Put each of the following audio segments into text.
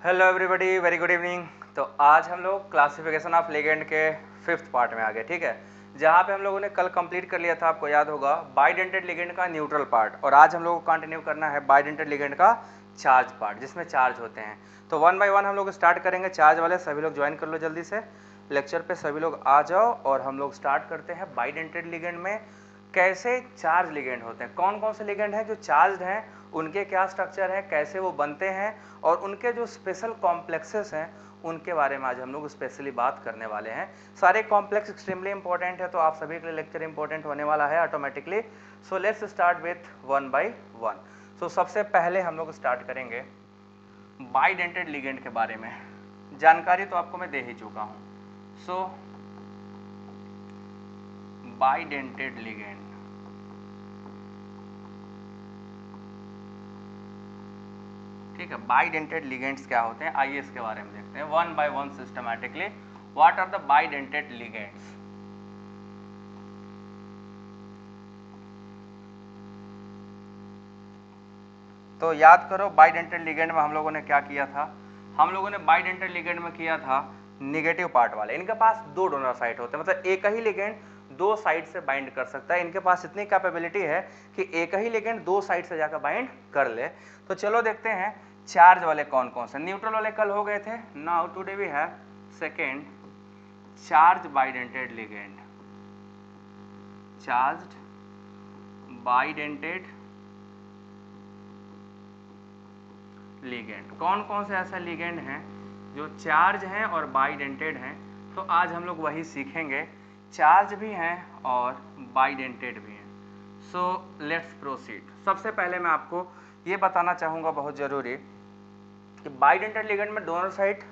Hello everybody, very good evening. तो आज हम लोग क्लासिफिकेशन ऑफ लिगेंड के 5th पार्ट में आ गए, ठीक है। जहाँ पे हम लोगों ने कल कंप्लीट कर लिया था, आपको याद होगा, बाइडेंटेड लिगेंड का न्यूट्रल पार्ट, और आज हम लोग को कंटिन्यू करना है बाइडेंटेड लिगेंड का चार्ज पार्ट, जिसमें चार्ज होते हैं। तो वन बाय वन हम लोग स्टार्ट करेंगे। चार्ज वाले सभी लोग ज्वाइन कर लो जल्दी से, लेक्चर पे सभी लोग आ जाओ और हम लोग स्टार्ट करते हैं बाइडेंटेड लिगेंड में कैसे चार्ज लिगेंड होते हैं, कौन कौन से लिगेंड हैं जो चार्ज्ड हैं, उनके क्या स्ट्रक्चर है, कैसे वो बनते हैं, और उनके जो स्पेशल कॉम्प्लेक्सेस हैं उनके बारे में आज हम लोग स्पेशली बात करने वाले हैं। सारे कॉम्प्लेक्स एक्सट्रीमली इंपॉर्टेंट है, तो आप सभी के लिए लेक्चर इंपॉर्टेंट होने वाला है automatically. So let's start with one by one. So सबसे पहले हम लोग स्टार्ट करेंगे बाइडेंटेड लिगेंड के बारे में। जानकारी तो आपको मैं दे ही चुका हूँ। सो बाइडेंटेड लिगेंड, ठीक है। बाइडेंटेड लिगेंड्स क्या होते हैं, आइए इसके बारे में देखते हैं one by one systematically. What are the bidentate ligands? तो याद करो, बाइडेंटेड लिगेंड में हम लोगों ने क्या किया था। हम लोगों ने बाइडेंटेड लिगेंड में किया था निगेटिव पार्ट वाले। इनके पास दो डोनर साइट होते हैं, मतलब एक ही लिगेंड दो साइड से बाइंड कर सकता है। इनके पास इतनी कैपेबिलिटी है कि एक ही लिगेंड दो साइड से जाकर बाइंड कर ले। तो चलो देखते हैं चार्ज वाले कौन कौन से। न्यूट्रल वाले कल हो गए थे। Now today we have second charge bidentate ligand. Charged bidentate ligand, कौन कौन से ऐसे लिगेंड हैं जो चार्ज हैं और बाइडेंटेड हैं, तो आज हम लोग वही सीखेंगे। चार्ज भी हैं और बाइडेंटेड भी हैं। So let's proceed. सबसे पहले मैं आपको ये बताना चाहूँगा, बहुत ज़रूरी, कि बाइडेंटेड लिगेंड में डोनर साइट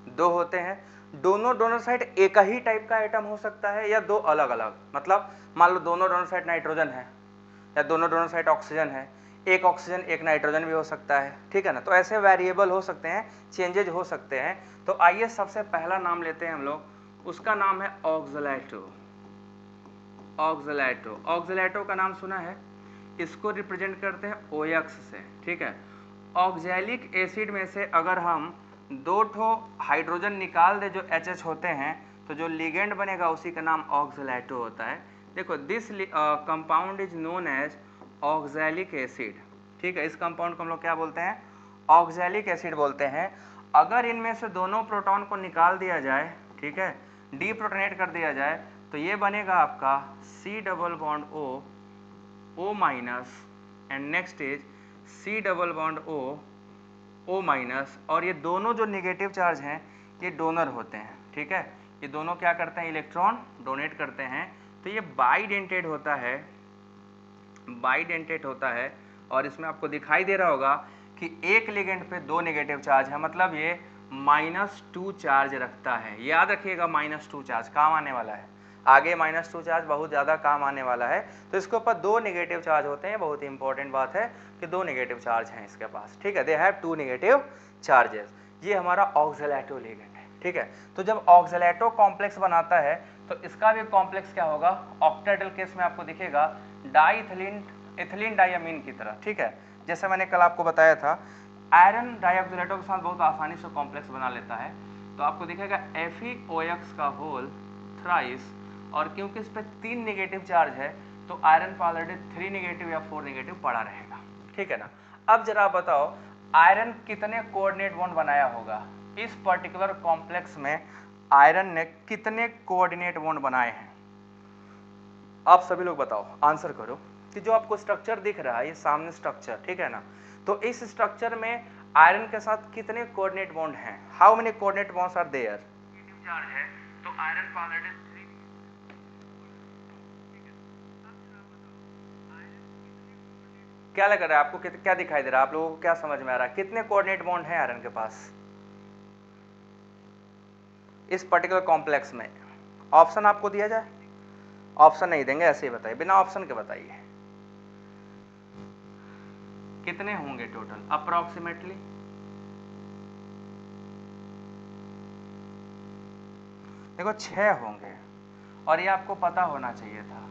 दो होते हैं। दोनों डोनर साइट एक ही टाइप का एटम हो सकता है या दो अलग अलग। मतलब मान लो दोनों डोनर साइट नाइट्रोजन है या दोनों डोनर साइट ऑक्सीजन है, एक ऑक्सीजन एक नाइट्रोजन भी हो सकता है, ठीक है ना। तो ऐसे वेरिएबल हो सकते हैं, चेंजेज हो सकते हैं। तो आइए सबसे पहला नाम लेते हैं हम लोग, उसका नाम है ऑक्सलेटो। ऑक्सलेटो, ऑक्सलेटो का नाम सुना है। इसको रिप्रेजेंट करते हैं OX से, ठीक है। ऑक्जेलिक एसिड में से अगर हम दो ठो हाइड्रोजन निकाल दे जो HH होते हैं, तो जो लिगेंड बनेगा उसी का नाम ऑक्सलेटो होता है। देखो, this compound is known as oxalic acid, ठीक है। इस कंपाउंड को हम लोग क्या बोलते हैं, ऑक्जेलिक एसिड बोलते हैं। अगर इनमें से दोनों प्रोटॉन को निकाल दिया जाए, ठीक है, डीप्रोटोनेट कर दिया जाए, तो ये बनेगा आपका C double bond O minus, and next is C double bond O minus. और ये दोनों जो नेगेटिव चार्ज हैं ये डोनर होते हैं, ठीक है। ये दोनों क्या करते हैं, इलेक्ट्रॉन डोनेट करते हैं। तो ये बाइडेंटेड होता है, बाइडेंटेड होता है। और इसमें आपको दिखाई दे रहा होगा कि एक लिगेंड पे दो नेगेटिव चार्ज है, मतलब ये -2 चार्ज रखता है। याद रखिएगा, -2 चार्ज काम आने वाला है आगे, -2 चार्ज बहुत ज़्यादा काम आने वाला है। तो इसके ऊपर दो नेगेटिव चार्ज होते हैं। बहुत इंपॉर्टेंट बात है कि दो नेगेटिव चार्ज हैं इसके पास, ठीक है। They have 2 negative charges. ये हमारा ऑक्सलेटो लिगेंड है, ठीक है। तो जब ऑक्सलेटो कॉम्प्लेक्स बनाता है तो इसका भी कॉम्प्लेक्स क्या होगा, ऑक्टेटल केस में आपको दिखेगा डाइथिलीन एथिलीन डाइअमीन की तरह, ठीक है। जैसे मैंने कल आपको बताया था, आयरन डाइऑक्सलेटो के साथ बहुत आसानी से कॉम्प्लेक्स बना लेता है। तो आपको दिखेगा FeOX का होल थ्राइस, और क्योंकि इस पर 3 नेगेटिव चार्ज है तो आयरन पर ऑलरेडी 3 नेगेटिव या 4 नेगेटिव पड़ा रहेगा, ठीक है ना। अब जरा बताओ, आयरन कितने कोऑर्डिनेट बॉन्ड बनाया होगा इस पर्टिकुलर कॉम्प्लेक्स में? आयरन ने कितने कोऑर्डिनेट बॉन्ड बनाए हैं? आप सभी लोग बताओ, आंसर करो। कि जो आपको स्ट्रक्चर दिख रहा है, ये सामने स्ट्रक्चर, ठीक है ना, तो इस स्ट्रक्चर में आयरन के साथ कितने कोऑर्डिनेट बॉन्ड हैं? How many coordinate bonds are there? Charge है तो आयरन पर ऑलरेडी 3। क्या लग रहा है आपको, क्या दिखाई दे रहा है आप लोगों को, क्या समझ में आ रहा है, कितने कोऑर्डिनेट बॉन्ड हैं आयरन के पास इस पर्टिकुलर कॉम्प्लेक्स में? ऑप्शन आपको दिया जाए? ऑप्शन नहीं देंगे, ऐसे ही बताइए, बिना ऑप्शन के बताइए कितने होंगे टोटल अप्रोक्सीमेटली। देखो 6 होंगे, और ये आपको पता होना चाहिए था।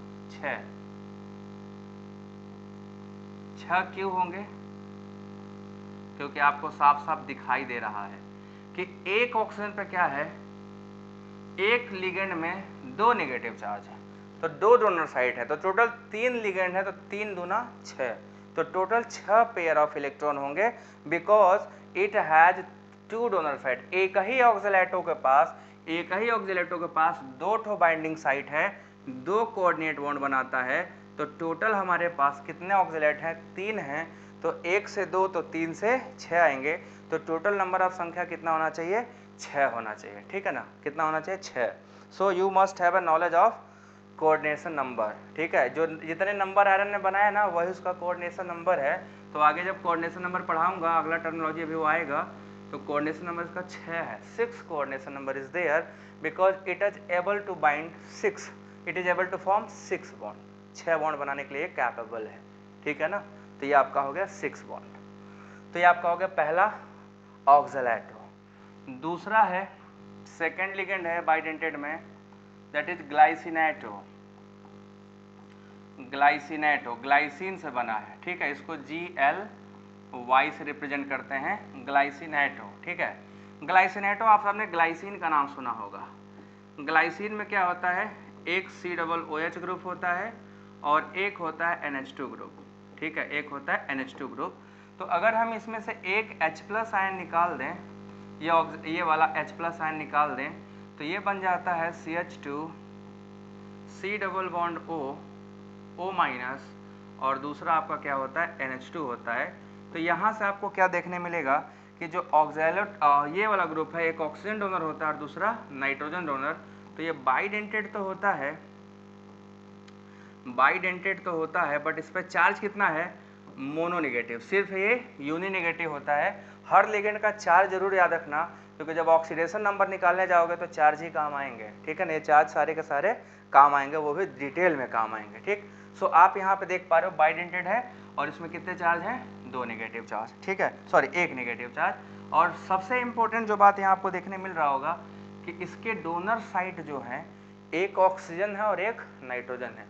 6 क्यों होंगे? क्योंकि आपको साफ साफ दिखाई दे रहा है कि एक ऑक्सीजन पे क्या है, एक लिगेंड में 2 नेगेटिव चार्ज है, तो 2 डोनर साइट है, तो टोटल 3 लिगेंड है, तो 3 दूना 6, तो टोटल 6 पेयर ऑफ इलेक्ट्रॉन होंगे, because it has 2 donor site. एक ही ऑक्सीलेटो के पास 2 ठो बाइंडिंग साइट है, 2 कोऑर्डिनेट बॉन्ड बनाता है, तो टोटल हमारे पास कितने ऑक्सीलेट हैं, 3 हैं, तो 1 से 2 तो 3 से 6 आएंगे, तो टोटल नंबर ऑफ संख्या कितना होना चाहिए, 6 होना चाहिए, ठीक है ना, कितना होना चाहिए, 6। So you must have a knowledge of coordination number, ठीक है, जो जितने नंबर आयरन ने बनाया ना वही उसका कोऑर्डिनेशन नंबर है। तो आगे जब कोऑर्डिनेशन नंबर पढ़ाऊंगा, अगला टर्मिनोलॉजी अभी वो आएगा, तो कोऑर्डिनेशन नंबर इसका 6 है, 6 coordination number is there because it is able to bind 6, it is able to form 6 bond, 6 bond बनाने के लिए कैपेबल है, ठीक है ना। तो ये आपका हो गया 6 बॉन्ड, तो ये आपका हो गया पहला ऑक्सीलेटो। दूसरा है सेकेंड लिगेंड है बाइडेंटेड में, that is glycinato. Glycinato glycine से बना है, ठीक है, इसको GLY से रिप्रेजेंट करते हैं, ग्लाइसिनेटो, ठीक है। ग्लाइसिनेटो आप सबने ग्लाइसिन का नाम सुना होगा। ग्लाइसिन में क्या होता है, एक COOH ग्रुप होता है और एक होता है NH2 ग्रुप, ठीक है, एक होता है NH2 ग्रुप। तो अगर हम इसमें से एक H+ आयन निकाल दें, ये वाला H+ आयन निकाल दें, तो ये बन जाता है CH2 C double bond O minus, और दूसरा आपका क्या होता है, NH2 होता है। तो यहाँ से आपको क्या देखने मिलेगा कि जो ऑक्सीलेट ये वाला ग्रुप है, एक ऑक्सीजन डोनर होता है और दूसरा नाइट्रोजन डोनर, तो ये बाइडेंटेड तो होता है, बट इस पर चार्ज कितना है, मोनोनेगेटिव, सिर्फ ये यूनिनेगेटिव होता है। हर लिगेंड का चार्ज जरूर याद रखना, क्योंकि जब ऑक्सीडेशन नंबर निकालने जाओगे तो चार्ज ही काम आएंगे, ठीक है ना, ये चार्ज सारे के सारे काम आएंगे, वो भी डिटेल में काम आएंगे, ठीक। सो आप यहाँ पे देख पा रहे हो बाइडेंटेड है और इसमें कितने चार्ज हैं, 2 नेगेटिव चार्ज, ठीक है, सॉरी 1 नेगेटिव चार्ज। और सबसे इंपॉर्टेंट जो बात यहाँ आपको देखने मिल रहा होगा कि इसके डोनर साइट जो हैं, एक ऑक्सीजन है और एक नाइट्रोजन है,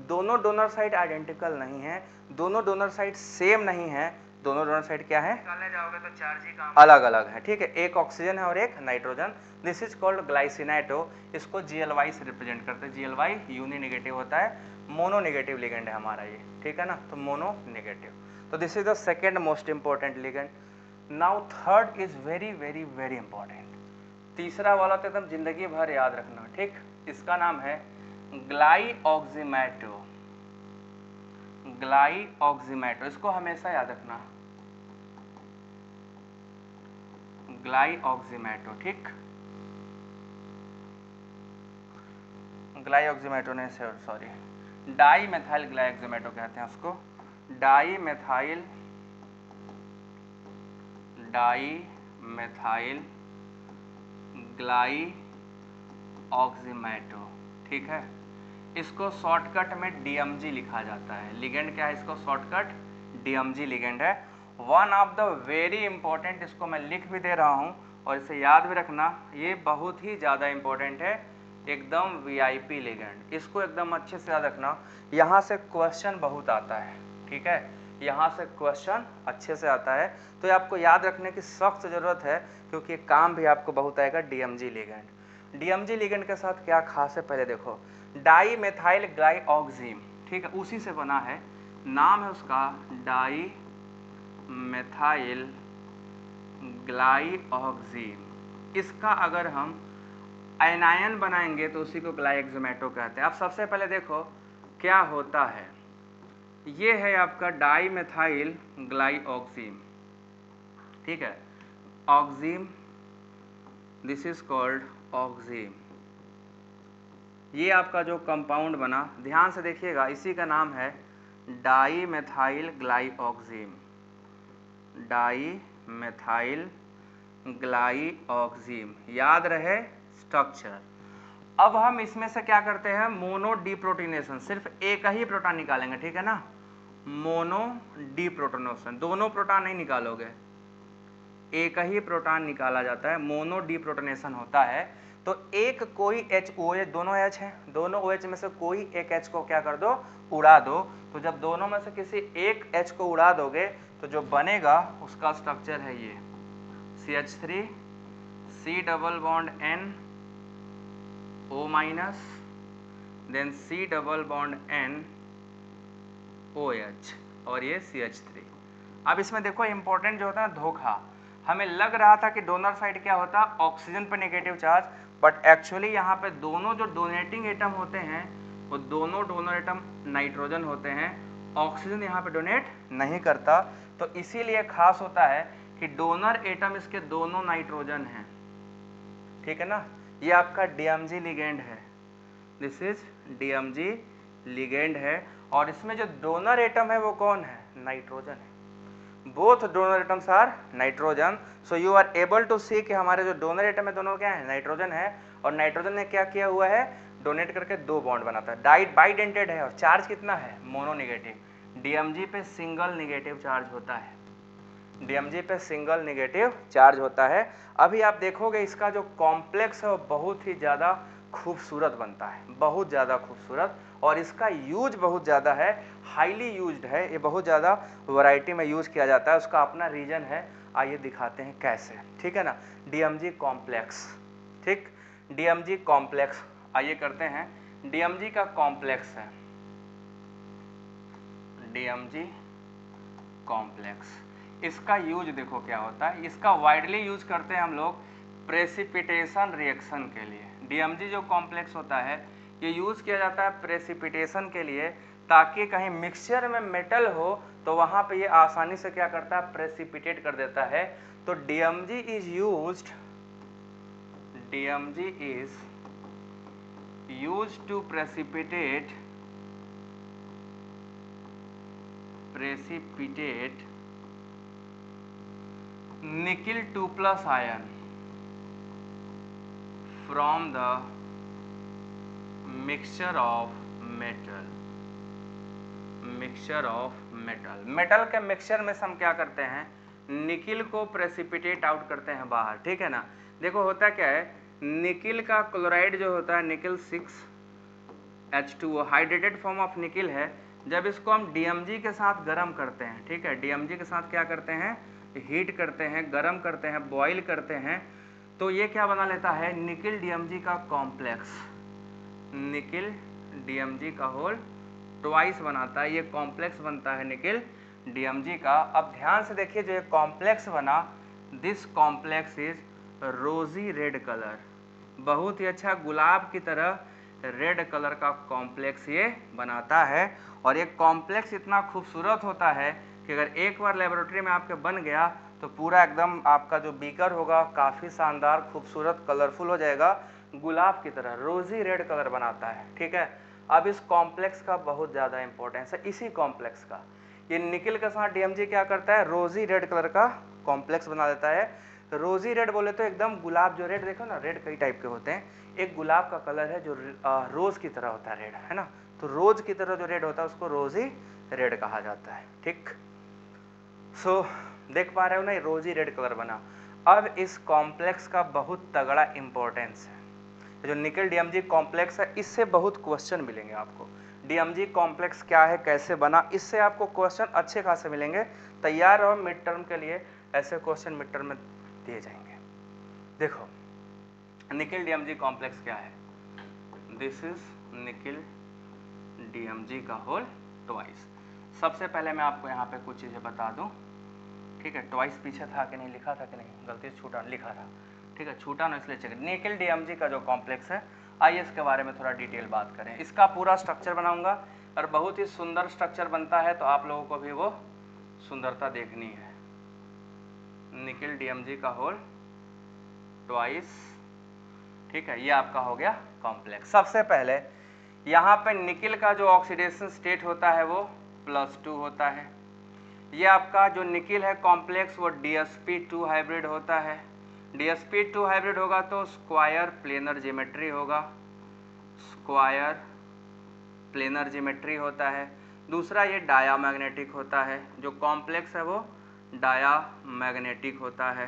दोनों डोनर साइट आइडेंटिकल नहीं है, दोनों डोनर साइट सेम नहीं है, दोनों डोनर साइट क्या है, निकालने जाओगे तो चार्ज ही काम अलग अलग है, ठीक है, एक ऑक्सीजन है और एक nitrogen. This is called glycinato, इसको GLY से रिप्रेजेंट करते हैं, GLY यूनि नेगेटिव होता है, मोनो नेगेटिव लिगेंड है हमारा ये, ठीक है ना, तो मोनो नेगेटिव। तो this is the second most important ligand. Now third is very very very important, तीसरा वाला तो एकदम जिंदगी भर याद रखना, ठीक, इसका नाम है ग्लाइऑक्सीमेटो। ग्लाइऑक्सीमेटो, इसको हमेशा याद रखना, ग्लाइऑक्सीमेटो, ठीक, ग्लाइऑक्सीमेटो ने सॉरी डाई मेथाइल ग्लाइऑक्सीमेटो कहते हैं उसको, डाई मेथाइल ग्लाइऑक्सीमेटो, ठीक है, इसको शॉर्टकट में DMG लिखा जाता है। लिगेंड क्या है, इसको शॉर्टकट DMG लिगेंड है। One of the very important, इसको मैं लिख भी दे रहा हूँ और इसे याद भी रखना, ये बहुत ही ज़्यादा इंपॉर्टेंट है, एकदम VIP लिगेंड, इसको एकदम अच्छे से याद रखना, यहाँ से क्वेश्चन बहुत आता है, ठीक है, यहाँ से क्वेश्चन अच्छे से आता है, तो ये आपको याद रखने की सख्त ज़रूरत है, क्योंकि काम भी आपको बहुत आएगा। DMG लिगेंड, DMG लिगेंड के साथ क्या खास है, पहले देखो, डाई मेथाइल ग्लाइऑक्सीम, ठीक है, उसी से बना है, नाम है उसका डाई मेथाइल ग्लाइऑक्सीम। इसका अगर हम एनायन बनाएंगे तो उसी को ग्लाइऑक्सीमेटो कहते हैं। अब सबसे पहले देखो क्या होता है, ये है आपका डाई मेथाइल ग्लाइऑक्सीम, ठीक है, ऑक्सीम, दिस इज कॉल्ड ऑक्सीम। ये आपका जो कंपाउंड बना, ध्यान से देखिएगा, इसी का नाम है डाई मेथाइल ग्लाइऑक्सीम, डाई मेथाइल ग्लाइऑक्सीम, याद रहे स्ट्रक्चर। अब हम इसमें से क्या करते हैं, मोनो डीप्रोटीनेशन, सिर्फ एक ही प्रोटॉन निकालेंगे, ठीक है ना, मोनो डीप्रोटोनेशन, दोनों प्रोटॉन नहीं निकालोगे, एक ही प्रोटॉन निकाला जाता है, मोनो डीप्रोटोनेशन होता है। तो एक कोई OH, दोनों H हैं, दोनों OH में से कोई एक H को क्या कर दो, उड़ा दो, तो जब दोनों में से किसी एक H को उड़ा दोगे तो जो बनेगा उसका स्ट्रक्चर है ये CH3 C double bond N O minus, then C double bond N OH और ये CH3। अब इसमें देखो इंपॉर्टेंट जो होता है धोखा, हमें लग रहा था कि डोनर साइड क्या होता है ऑक्सीजन पर नेगेटिव चार्ज, बट एक्चुअली यहाँ पे दोनों जो डोनेटिंग एटम होते हैं वो दोनों डोनर एटम नाइट्रोजन होते हैं, ऑक्सीजन यहाँ पे डोनेट नहीं करता। तो इसीलिए खास होता है कि डोनर एटम इसके दोनों नाइट्रोजन हैं, ठीक है ना। ये आपका DMG लिगेंड है, दिस इज DMG लिगेंड है, और इसमें जो डोनर एटम है वो कौन है, नाइट्रोजन है। Both donor atoms are nitrogen, so you are able to see कि हमारे जो डोनर एटम है दोनों क्या है, नाइट्रोजन है, और नाइट्रोजन ने क्या किया हुआ है, डोनेट करके 2 बॉन्ड बनाता है, बाइडेंटेड है, और चार्ज कितना है, मोनोनेगेटिव। DMG पे सिंगल नेगेटिव चार्ज होता है, DMG पे सिंगल नेगेटिव चार्ज होता है। अभी आप देखोगे इसका जो कॉम्प्लेक्स है वो बहुत ही ज़्यादा खूबसूरत बनता है, बहुत ज़्यादा खूबसूरत, और इसका यूज बहुत ज़्यादा है, हाईली यूज्ड है, ये बहुत ज़्यादा वैरायटी में यूज किया जाता है, उसका अपना रीजन है। आइए दिखाते हैं कैसे, ठीक है ना। DMG कॉम्प्लेक्स, ठीक, DMG कॉम्प्लेक्स, आइए करते हैं। DMG का कॉम्प्लेक्स है DMG कॉम्प्लेक्स, इसका यूज देखो क्या होता है, इसका वाइडली यूज करते हैं हम लोग प्रेसिपिटेशन रिएक्शन के लिए। DMG जो कॉम्प्लेक्स होता है ये यूज किया जाता है प्रेसिपिटेशन के लिए, ताकि कहीं मिक्सचर में मेटल हो तो वहां पे ये आसानी से क्या करता है, प्रेसिपिटेट कर देता है। तो DMG is used to precipitate nickel 2+ ion from the mixture of metal। Metal के मिक्सचर में से हम क्या करते हैं, निकिल को प्रेसिपिटेट आउट करते हैं बाहर, ठीक है ना। देखो होता क्या है, निकिल का क्लोराइड जो होता है nickel 6H2O hydrated form of nickel है, जब इसको हम DMG के साथ गर्म करते हैं, ठीक है, DMG के साथ क्या करते हैं, हीट करते हैं, गर्म करते हैं, बॉईल करते हैं, तो ये क्या बना लेता है, निकिल DMG का कॉम्प्लेक्स, निकिल DMG का होल ट्वाइस बनाता है, ये कॉम्प्लेक्स बनता है निकिल DMG का। अब ध्यान से देखिए जो ये कॉम्प्लेक्स बना, दिस कॉम्प्लेक्स इज रोजी रेड कलर, बहुत ही अच्छा गुलाब की तरह रेड कलर का कॉम्प्लेक्स ये बनाता है। और ये कॉम्प्लेक्स इतना खूबसूरत होता है कि अगर एक बार लेबोरेटरी में आपके बन गया तो पूरा एकदम आपका जो बीकर होगा काफ़ी शानदार खूबसूरत कलरफुल हो जाएगा, गुलाब की तरह रोजी रेड कलर बनाता है, ठीक है। अब इस कॉम्प्लेक्स का बहुत ज़्यादा इंपॉर्टेंस है, इसी कॉम्प्लेक्स का, ये निकिल के साथ DMG क्या करता है, रोजी रेड कलर का कॉम्प्लेक्स बना देता है। रोजी रेड बोले तो एकदम गुलाब, जो रेड देखो ना, रेड कई टाइप के होते हैं, एक गुलाब का कलर है जो रोज की तरह होता है रेड, है ना, तो रोज की तरह जो रेड होता है उसको रोजी रेड कहा जाता है, ठीक। सो देख पा रहे हो ना, रोजी रेड कलर बना। अब इस कॉम्प्लेक्स का बहुत तगड़ा इंपॉर्टेंस है, जो निकिल DMG कॉम्प्लेक्स है इससे बहुत क्वेश्चन मिलेंगे आपको। DMG कॉम्प्लेक्स क्या है, कैसे बना, इससे आपको क्वेश्चन अच्छे खासे मिलेंगे, तैयार रहो मिड टर्म के लिए, ऐसे क्वेश्चन मिड टर्म में दिए जाएंगे। देखो निकिल DMG कॉम्प्लेक्स क्या है, दिस इज निकिल DMG का होल ट्वाइस। सबसे पहले मैं आपको यहाँ पे कुछ चीज़ें बता दूँ, ठीक है, ट्वाइस पीछे था कि नहीं, लिखा था कि नहीं, गलती से छूटा, लिखा था, ठीक है, छूटा ना इसलिए चेक। निकिल DMG का जो कॉम्प्लेक्स है, आइए इसके बारे में थोड़ा डिटेल बात करें। इसका पूरा स्ट्रक्चर बनाऊंगा और बहुत ही सुंदर स्ट्रक्चर बनता है, तो आप लोगों को भी वो सुंदरता देखनी है। निकिल DMG का होल ट्वाइस, ठीक है, ये आपका हो गया कॉम्प्लेक्स। सबसे पहले यहाँ पे निकिल का जो ऑक्सीडेशन स्टेट होता है वो +2 होता है। ये आपका जो निकिल है कॉम्प्लेक्स वो DsP2 हाइब्रिड होता है। DsP2 हाइब्रिड होगा तो स्क्वायर प्लेनर ज्योमेट्री होगा, स्क्वायर प्लेनर ज्योमेट्री होता है। दूसरा ये डायामैग्नेटिक होता है, जो कॉम्प्लेक्स है वो डायामैग्नेटिक होता है,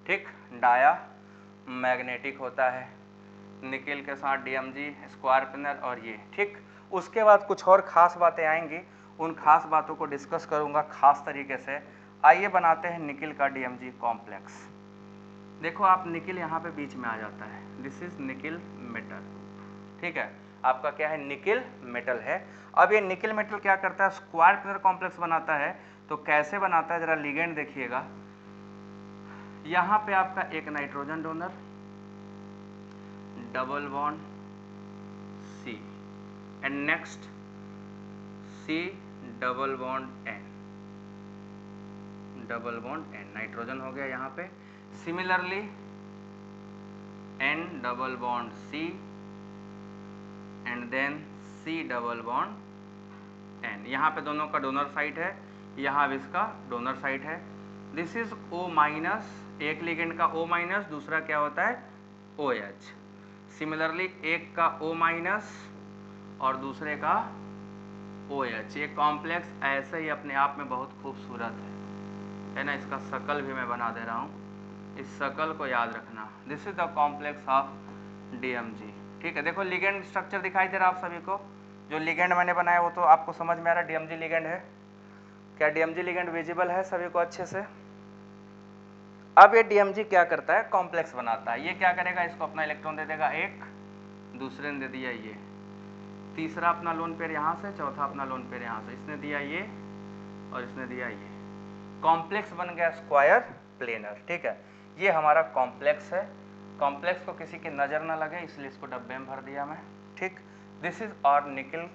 ठीक, डायामैग्नेटिक होता है निकिल के साथ DMG स्क्वायर प्लेनर और ये, ठीक। उसके बाद कुछ और खास बातें आएंगी, उन खास बातों को डिस्कस करूंगा खास तरीके से। आइए बनाते हैं निकिल का DMG कॉम्प्लेक्स। देखो आप निकिल यहाँ पे बीच में आ जाता है, दिस इज निकिल मेटल, ठीक है, आपका क्या है निकिल मेटल है। अब ये निकिल मेटल क्या करता है, स्क्वायर प्लेनर कॉम्प्लेक्स बनाता है। तो कैसे बनाता है जरा लिगेंड देखिएगा, यहाँ पे आपका एक nitrogen donor, double bond C, and next C double bond N, double bond N, nitrogen हो गया यहाँ पे। Similarly N double bond C and then C double bond N, यहाँ पे दोनों का डोनर साइट है, यहाँ भी इसका डोनर साइट है। दिस इज O माइनस, एक लिगेंड का O माइनस, दूसरा क्या होता है OH। सिमिलरली एक का O माइनस और दूसरे का OH। ये कॉम्प्लेक्स ऐसे ही अपने आप में बहुत खूबसूरत है ना, इसका शकल भी मैं बना दे रहा हूँ, इस शकल को याद रखना। This is the complex of DMG, ठीक है। देखो लिगेंड स्ट्रक्चर दिखाई दे रहा है आप सभी को, जो लिगेंड मैंने बनाया वो तो आपको समझ में आ रहा है DMG लिगेंड है। क्या DMG लिगेंड विजिबल है सभी को अच्छे से? अब ये DMG क्या करता है, कॉम्प्लेक्स बनाता है। ये क्या करेगा, इसको अपना इलेक्ट्रॉन दे देगा एक, दूसरे ने दे दिया ये, तीसरा अपना लोन पेयर यहाँ से, चौथा अपना लोन पेयर यहाँ से, इसने दिया ये और इसने दिया ये, कॉम्प्लेक्स बन गया स्क्वायर प्लेनर, ठीक है। ये हमारा कॉम्प्लेक्स है। कॉम्प्लेक्स को किसी की नज़र ना लगे इसलिए इसको डब्बे में भर दिया मैं, ठीक। दिस इज और निकिल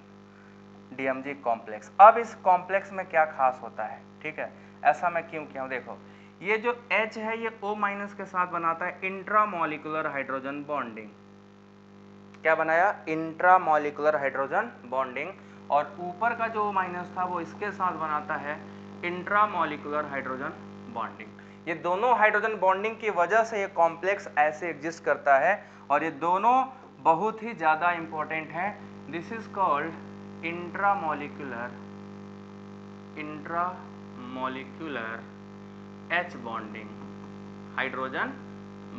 DMG कॉम्प्लेक्स। अब इस कॉम्प्लेक्स में क्या खास होता है, ठीक है, ऐसा मैं क्यों किया हूँ, देखो ये जो H है ये O माइनस के साथ बनाता है इंट्रामोलिकुलर हाइड्रोजन बॉन्डिंग। क्या बनाया, इंट्रामोलिकुलर हाइड्रोजन बॉन्डिंग, और ऊपर का जो O माइनस था वो इसके साथ बनाता है इंट्रामोलिकुलर हाइड्रोजन बॉन्डिंग। ये दोनों हाइड्रोजन बॉन्डिंग की वजह से ये कॉम्प्लेक्स ऐसे एग्जिस्ट करता है, और ये दोनों बहुत ही ज्यादा इंपॉर्टेंट है। This is called intramolecular H bonding, hydrogen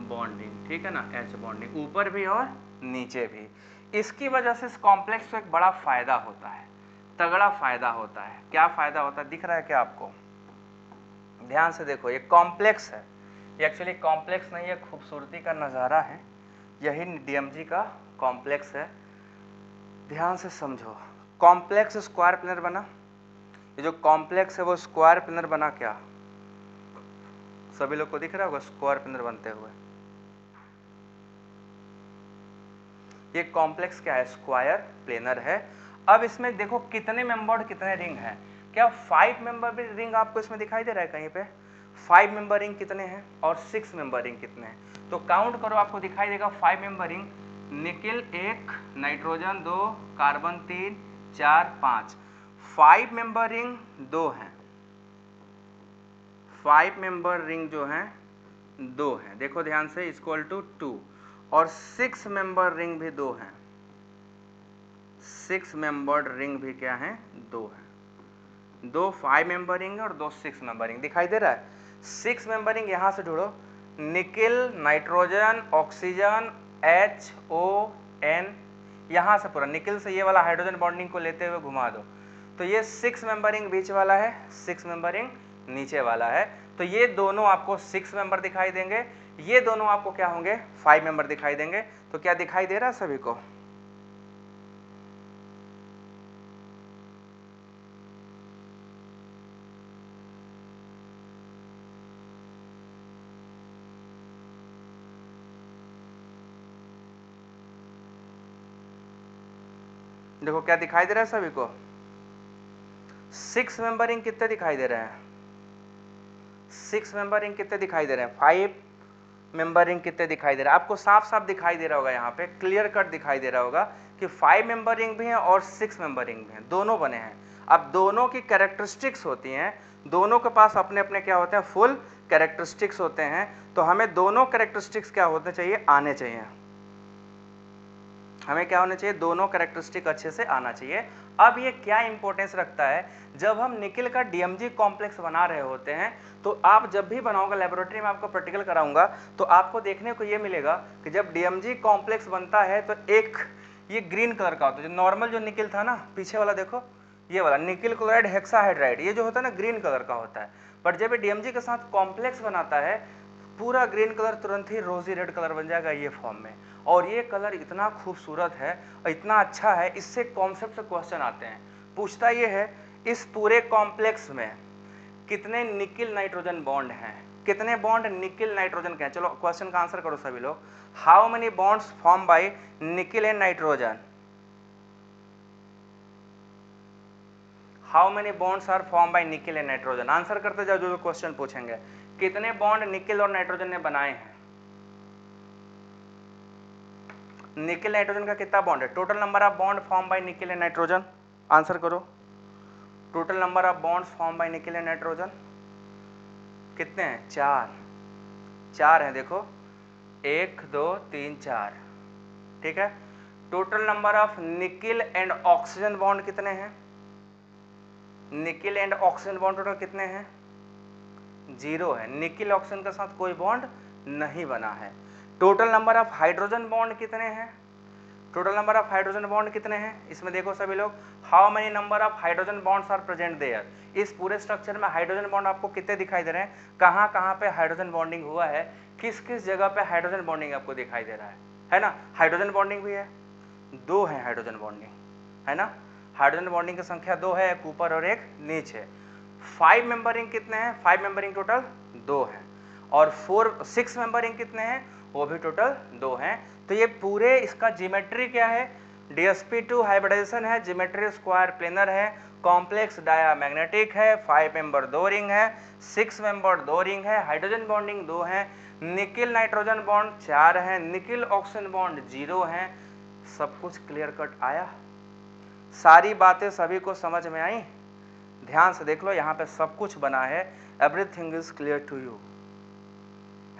bonding, ठीक है ना, H बॉन्डिंग ऊपर भी और नीचे भी। इसकी वजह से इस कॉम्प्लेक्स को एक बड़ा फायदा होता है, तगड़ा फायदा होता है। क्या फायदा होता है दिख रहा है क्या आपको, ध्यान से देखो, ये कॉम्प्लेक्स है, ये एक्चुअली कॉम्प्लेक्स नहीं है, खूबसूरती का नज़ारा है, यही DMG का कॉम्प्लेक्स है। ध्यान से समझो, कॉम्प्लेक्स स्क्वायर प्लेनर बना, ये जो कॉम्प्लेक्स है वो स्क्वायर प्लेनर बना, क्या सभी लोग को दिख रहा होगा स्क्वायर प्लेनर बनते हुए। ये कॉम्प्लेक्स क्या है, स्क्वायर प्लेनर है। अब इसमें देखो कितने मेंबर्ड कितने रिंग हैं, क्या 5 मेंबर भी रिंग आपको इसमें दिखाई दे रहा है कहीं पे, 5 मेंबर रिंग कितने हैं और 6 मेंबर रिंग कितने हैं, तो काउंट करो आपको दिखाई देगा 5 member ring, nickel 1, nitrogen 2, carbon 3, 4, 5, 5 member ring 2 हैं, 5 मेंबर रिंग जो हैं 2 हैं, देखो ध्यान से, इक्वल टू 2, और 6 मेंबर रिंग भी 2 हैं, 6 मेंबर्ड रिंग भी क्या है, 2 है, 2 5 मेंबर रिंग और 2 6 मेंबर रिंग दिखाई दे रहा है। 6 मेंबर रिंग यहां से ढूंढो, निकिल, नाइट्रोजन, ऑक्सीजन, HON, यहां से पूरा निकिल से ये वाला हाइड्रोजन बॉन्डिंग को लेते हुए घुमा दो, तो ये 6 मेंबर रिंग बीच वाला है, 6 मेंबर रिंग नीचे वाला है, तो ये दोनों आपको 6 मेंबर दिखाई देंगे, ये दोनों आपको क्या होंगे 5 मेंबर दिखाई देंगे। तो क्या दिखाई दे रहा है सभी को, देखो क्या दिखाई दे रहा है सभी को, 6 मेंबर रिंग कितने दिखाई दे रहे हैं, 6 मेंबर रिंग कितने दिखाई दे रहे हैं, 5 मेंबर रिंग कितने दिखाई दे रहे हैं, आपको साफ साफ दिखाई दे रहा होगा, यहाँ पे क्लियर कट दिखाई दे रहा होगा कि 5 मेंबर रिंग भी हैं और 6 मेंबर रिंग भी हैं, दोनों बने हैं। अब दोनों की कैरेक्टरिस्टिक्स होती हैं, दोनों के पास अपने अपने क्या होते हैं, फुल कैरेक्टरिस्टिक्स होते हैं, तो हमें दोनों कैरेक्टरिस्टिक्स क्या होने चाहिए, आने चाहिए, हमें क्या होना चाहिए, दोनों कैरेक्टरिस्टिक अच्छे से आना चाहिए। अब ये क्या इंपॉर्टेंस रखता है, जब हम निकिल का DMG कॉम्प्लेक्स बना रहे होते हैं, तो आप जब भी बनाओगे, लेबोरेटरी में आपको प्रैक्टिकल कराऊंगा, तो आपको देखने को ये मिलेगा कि जब DMG कॉम्प्लेक्स बनता है तो एक ये ग्रीन कलर का होता है, जो नॉर्मल जो निकिल था ना, पीछे वाला देखो, ये वाला निकिल क्लोराइड हेक्साहाइड्राइड, ये जो होता है ना ग्रीन कलर का होता है, बट जब ये DMG के साथ कॉम्प्लेक्स बनाता है, पूरा ग्रीन कलर तुरंत ही रोजी रेड कलर बन जाएगा ये फॉर्म में। और ये कलर इतना खूबसूरत है और इतना अच्छा है, इससे कॉन्सेप्ट से क्वेश्चन आते हैं। पूछता ये है इस पूरे कॉम्प्लेक्स में कितने निकिल नाइट्रोजन बॉन्ड हैं, कितने बॉन्ड निकिल नाइट्रोजन के हैं। चलो क्वेश्चन का आंसर करो सभी लोग। How many bonds form by nickel and nitrogen, how many bonds are form by nickel and nitrogen. Answer करते जाओ जो क्वेश्चन पूछेंगे। कितने बॉन्ड निकिल और नाइट्रोजन ने बनाए हैं? निकिल नाइट्रोजन का कितना बॉन्ड है? Total number of bond form by nickel and nitrogen, answer करो। Total number of bonds form by nickel and nitrogen कितने हैं? 4 हैं, देखो 1 2 3 4, ठीक है। Total number of nickel and oxygen bond कितने हैं? Nickel and oxygen bond total कितने हैं? 0 है। निकिल ऑक्सीजन के साथ कोई बॉन्ड नहीं बना है। Total number of hydrogen bond कितने हैं? Total number of hydrogen bond कितने हैं? इसमें देखो सभी लोग, how many number of hydrogen bonds are present there. इस पूरे स्ट्रक्चर में हाइड्रोजन बॉन्ड आपको कितने दिखाई दे रहे हैं? कहाँ कहाँ पे हाइड्रोजन बॉन्डिंग हुआ है, किस किस जगह पे हाइड्रोजन बॉन्डिंग आपको दिखाई दे रहा है ना। हाइड्रोजन बॉन्डिंग भी है, 2 है हाइड्रोजन बॉन्डिंग, है ना। हाइड्रोजन बॉन्डिंग की संख्या 2 है, एक ऊपर और एक नीचे। 5 मेंबरिंग कितने हैं? 5 मेंबरिंग टोटल 2 है। और 6 मेंबरिंग कितने हैं? वो भी टोटल 2 हैं। तो ये पूरे इसका ज्योमेट्री क्या है? DsP2 हाइब्रिडाइजेशन है, ज्योमेट्री स्क्वायर प्लेनर है, कॉम्प्लेक्स डायामैग्नेटिक है, 5 मेंबर 2 रिंग है, 6 मेंबर 2 रिंग है, हाइड्रोजन बॉन्डिंग 2 है, निकिल नाइट्रोजन बॉन्ड 4 है, निकिल ऑक्सीजन बॉन्ड 0 है। सब कुछ क्लियर कट आया? सारी बातें सभी को समझ में आई? ध्यान से देख लो, यहाँ पे सब कुछ बना है, everything is clear to you,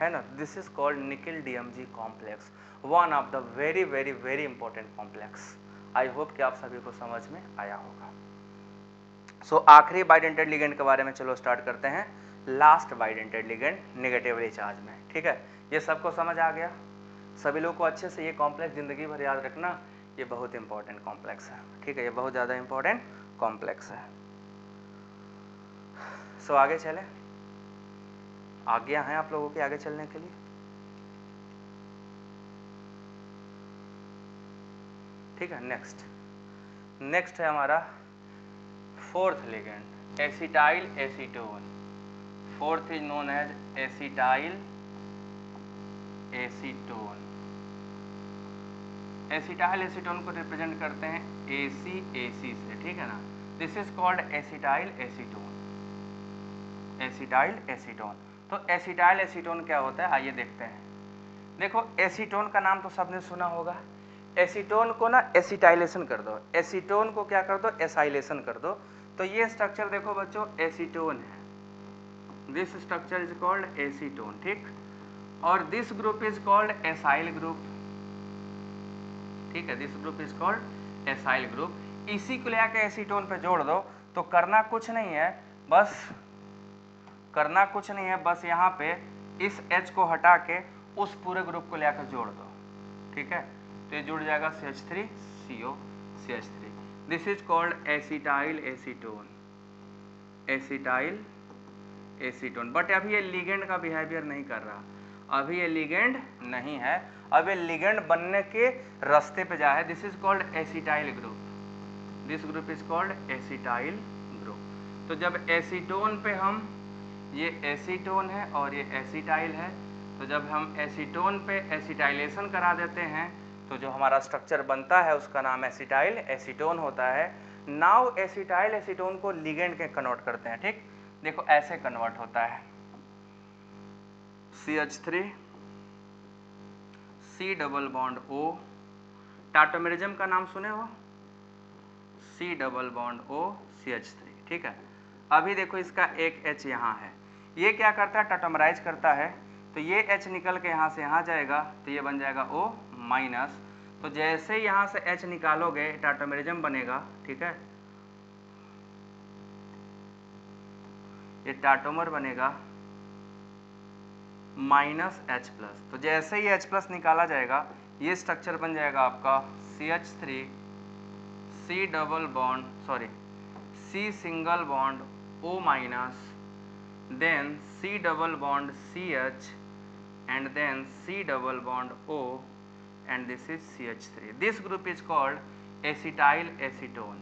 है ना। This is called nickel DMG complex, one of the very very very important complex. I hope कि आप सभी को समझ में आया होगा। सो आखिरी बाइडेंटेड लिगेंड के बारे में चलो स्टार्ट करते हैं। Last bidentate ligand negatively charge में, ठीक है। ये सबको समझ आ गया? सभी लोग को अच्छे से ये कॉम्प्लेक्स जिंदगी भर याद रखना, ये बहुत इंपॉर्टेंट कॉम्प्लेक्स है, ठीक है। ये बहुत ज़्यादा इंपॉर्टेंट कॉम्प्लेक्स है। सो आगे चले, आज्ञा है आप लोगों के आगे चलने के लिए। ठीक है, नेक्स्ट है हमारा 4th ligand, acetyl acetone. 4th is known as acetyl acetone. Acetyl acetone को रिप्रेजेंट करते हैं AC से, ठीक है ना। This is called acetyl acetone, acetyl acetone. तो एसिटाइल एसीटोन क्या होता है, आइए देखते हैं। देखो एसीटोन का नाम तो सबने सुना होगा। एसीटोन को ना एसिटाइलेशन कर दो, एसीटोन को क्या कर दो? एसाइलेशन कर दो। तो ये स्ट्रक्चर देखो बच्चों, एसीटोन है। This structure is called acetone, ठीक। और this group is called acyl group, ठीक है। This group is called acyl group. इसी को लेकर एसीटोन पे जोड़ दो। तो करना कुछ नहीं है, बस यहाँ पे इस H को हटा के उस पूरे ग्रुप को लेकर जोड़ दो, ठीक है। तो ये जुड़ जाएगा CH3CO CH3। This is called acetyl acetone, acetyl acetone. But अभी ये लिगेंड का बिहेवियर नहीं कर रहा, अभी ये लिगेंड नहीं है, अब ये लिगेंड बनने के रास्ते पे जा है। This is called acetyl group, this group is called acetyl group. तो जब एसीटोन पे हम, ये एसीटोन है और ये एसिटाइल है, तो जब हम एसीटोन पे एसिटाइलेशन करा देते हैं तो जो हमारा स्ट्रक्चर बनता है उसका नाम एसिटाइल एसीटोन होता है। नाउ एसिटाइल एसीटोन को लिगेंड के कन्वर्ट करते हैं, ठीक। देखो ऐसे कन्वर्ट होता है, CH3 C double bond O, tautomerism का नाम सुने हो, C double bond O CH3, ठीक है। अभी देखो इसका एक H यहाँ है, ये क्या करता है? टाटोमराइज करता है। तो ये H निकल के यहाँ से यहाँ जाएगा, तो ये बन जाएगा O माइनस। तो जैसे ही यहाँ से H निकालोगे टाटोमेरिज्म बनेगा, ठीक है। ये टाटोमर बनेगा माइनस H प्लस। तो जैसे ही H प्लस निकाला जाएगा ये स्ट्रक्चर बन जाएगा आपका CH3 C double bond C single bond O minus, then C double bond CH and then C double bond O and this is CH3. This group is called acetyl acetone.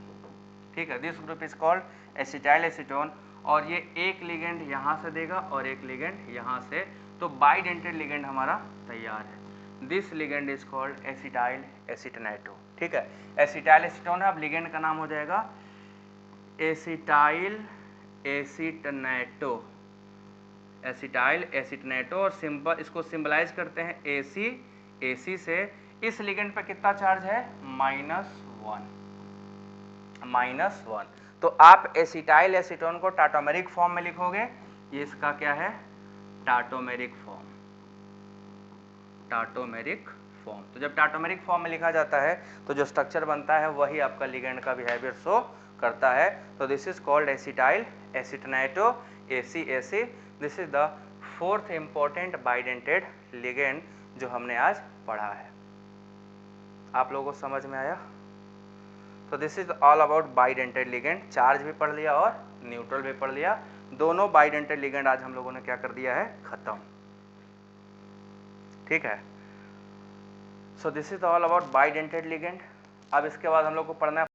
ठीक है, this group is called acetyl acetone और ये एक ligand यहाँ से देगा और एक लिगेंड यहाँ से, तो बाइडेंटेड लिगेंड हमारा तैयार है। This ligand is called acetyl acetonato. ठीक है, एसिटाइल एसीटोन है, अब लिगेंड का नाम हो जाएगा एसिटाइल एसीटोनेटो। एसिटाइल एसीटोनेटो और सिंबल इसको सिंबलाइज करते हैं एसी। एसी से इस लिगेंड पे कितना चार्ज है? -1। तो आप एसिटाइल एसीटोन को टाटोमेरिक फॉर्म में लिखोगे, ये इसका क्या है? टाटोमेरिक फॉर्म। टाटोमेरिक फॉर्म। तो जब टाटोमेरिक फॉर्म में लिखा जाता है तो जो स्ट्रक्चर बनता है वही आपका लिगेंड का बिहेवियर शो करता है। तो this is called acetyl acetonato, ACAC। This is the fourth important bidentate ligand जो हमने आज पढ़ा है। आप लोगों को समझ में आया? तो this is all about bidentate ligand. Charge भी पढ़ लिया और न्यूट्रल भी पढ़ लिया। दोनों बाइडेंटेड लिगेंड आज हम लोगों ने क्या कर दिया है? खत्म। ठीक है, so this is all about bidentate ligand. अब इसके बाद हम लोग को पढ़ना है